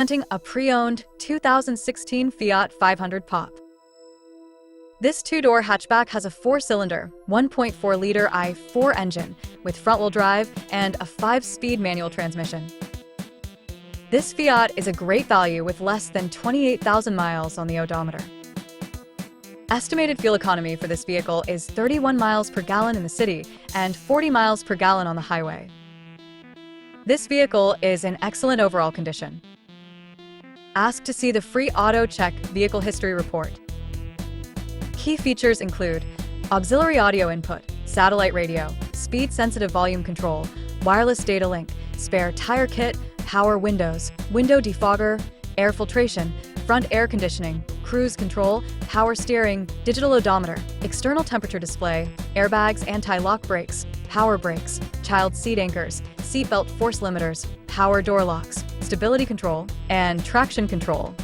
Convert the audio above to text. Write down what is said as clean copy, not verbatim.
Presenting a pre-owned 2016 Fiat 500 Pop. This two-door hatchback has a four-cylinder, 1.4-liter i4 engine with front-wheel drive and a 5-speed manual transmission. This Fiat is a great value with less than 28,000 miles on the odometer. Estimated fuel economy for this vehicle is 31 miles per gallon in the city and 40 miles per gallon on the highway. This vehicle is in excellent overall condition. Ask to see the free Auto Check Vehicle History Report. Key features include auxiliary audio input, satellite radio, speed-sensitive volume control, wireless data link, spare tire kit, power windows, window defogger, air filtration, front air conditioning, cruise control, power steering, digital odometer, external temperature display, airbags, anti-lock brakes, power brakes, child seat anchors, seatbelt force limiters, power door locks, stability control, and traction control.